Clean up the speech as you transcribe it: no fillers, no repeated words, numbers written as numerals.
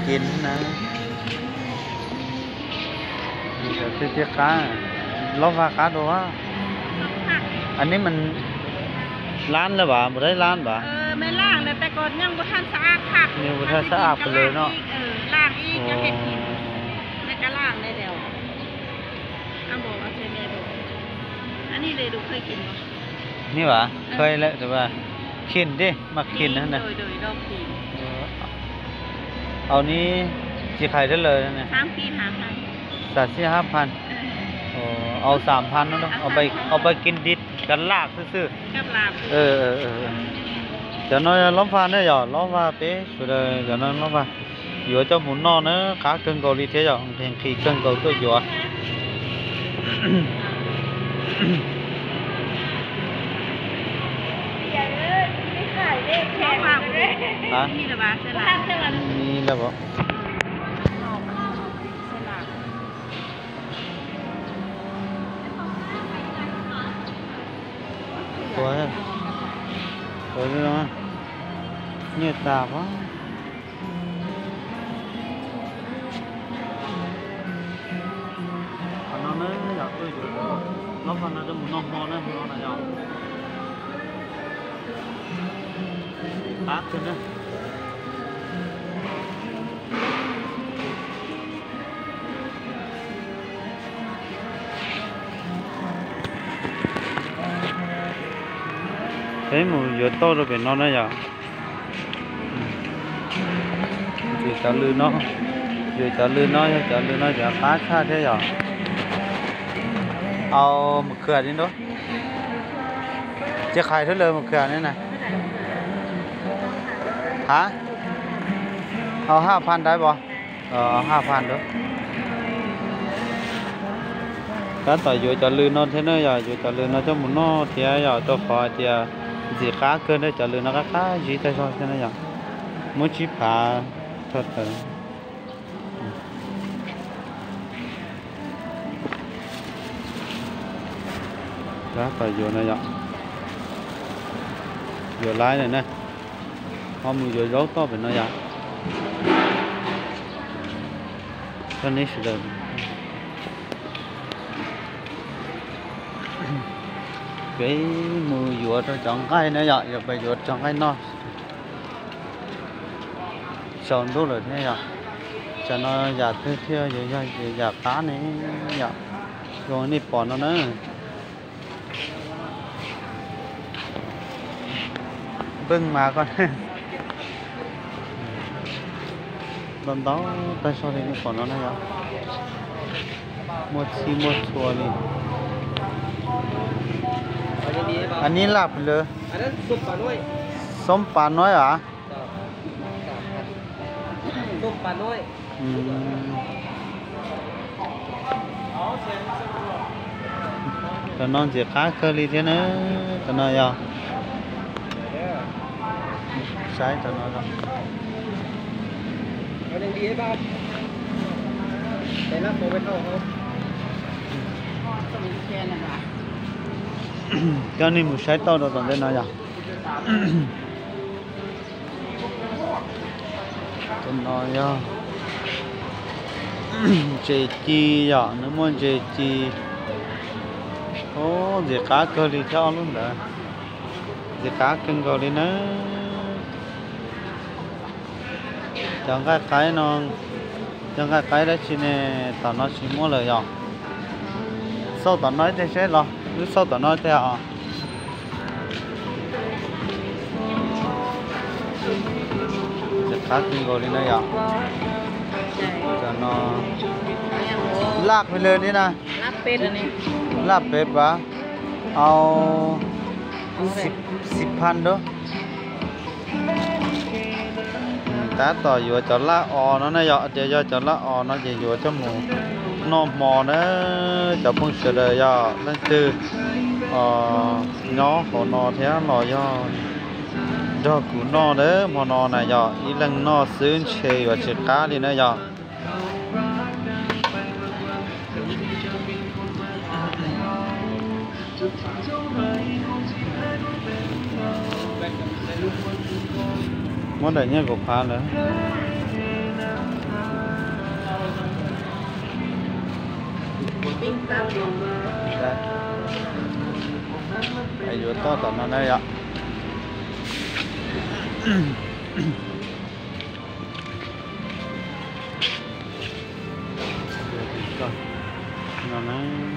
กินนะมีแต่ที่ค้าล้อฟ้าค้าดูว่าอันนี้มันร้านแล้วบ่บ่ได้ร้านบ่ไม่ล่างแต่ก่อนยังบ่ทันสะอาดคักนี่บ่ทันสะอาดไปเลยเนาะล่างอีกจะเฮ็ดกินแล้วก็ล่างได้แล้วบอกเอาใส่แม่ดูอันนี้เลยดูเคยกินบ่นี่บ่เคยแล้วแต่ว่ากินดิมากินนั่นน่ะโดยดอกกินเอานี้สิขายได้เลยนั่นน่ะ3 ปี 5,000 5,000เอา 3,000 เนาะเอาไปกินดิบกันลากซื่อๆกับลากcho nó lắm pha nữa giờ lắm pha bé rồi giờ nó lắm pha vừa cho muốn no nữa cá cân cầu đi thế rồi thì khi cân cầu tôi vừa hảนี่là bà sẽ là bộ quá rồi đó như tạp quá nó nói là tôi nó phần nó cho một non non đấy nó là nhau ác thế đấy thế mùi vừa to rồi phải non đấy giờ thì trả lư nó vừa trả lư nó giờ khá xa thế giờเอามะเขือนี่ด้วยจะขายเท่าเลยมะเขือนี่นะฮะเอา 5,000 ได้บ่เอา 5,000 ด้วยการต่อยอยู่จะลืนนอนเท่านั้นอย่าอยู่จะลืนนอนจะหมุนนอเทียอย่าจะคอยเทียสีขาเกินได้จะลืนนก็ขาจีใจชอบเท่านั้นอย่ามุชิผาทอดเถอะđó phải vô này ạ vô lái này nè không mua vô rốt có phải nó dạ cái này sẽ được cái mua vô cho chọn cái này dạ giờ phải vô chọn cái nó chọn đúng rồi thế dạ cho nó dạ thứ theo giờ dạ cá này dạ rồi này bỏ nó nữa bưng mà con bấm đó tay sau đây nó còn nó này ạ một chua đi anhนี้หลับเลยอันนั้นส้มปลาน้อยส้มปลาน้อยเหรอส้มปลาน้อยตอนนอนเสียขาเคยรีเท่านั้นตอนนอนยาวใช่ตอนนั้นเอาดีให้บ้างแต่ละโตไปเท่าเขาแค่นั้นละก็นี่มุใช้ต่อตอนเล่นน้อยอย่างตอนน้อยอ่ะเจจีอ่ะนึกว่าเจจีโอ้เด็กขาเกลีเท่าลุ้นเลยเด็กขาเก่งกว่าเลยนะchẳng cái nó chẳng cái đấy chỉ này tao nó chỉ mua lời rồi sau tao nói thế sẽ lo lúc sau tao nói thế àจะคัดกินก่อนเลยนะอย่าจะนอนลากไปเลยนี่นะลาบเป็ดอันนี้ลาบเป็ดปะเอา10,000ด้วยta tỏ vừa cho lá o nó này giờ giờ cho lá o nó chỉ vừa cho mù nó mò nó cho bông sữa đời giờ nó từ nhỏ của nó thế nó do củ nó đấy mà nó này giờ ý lần nó xuyên chè và chè cá đi nữa giờ món này nhé gục phá nữa ปิ้งตับลงมา đây ai vô to tận nó đây ạ nó nói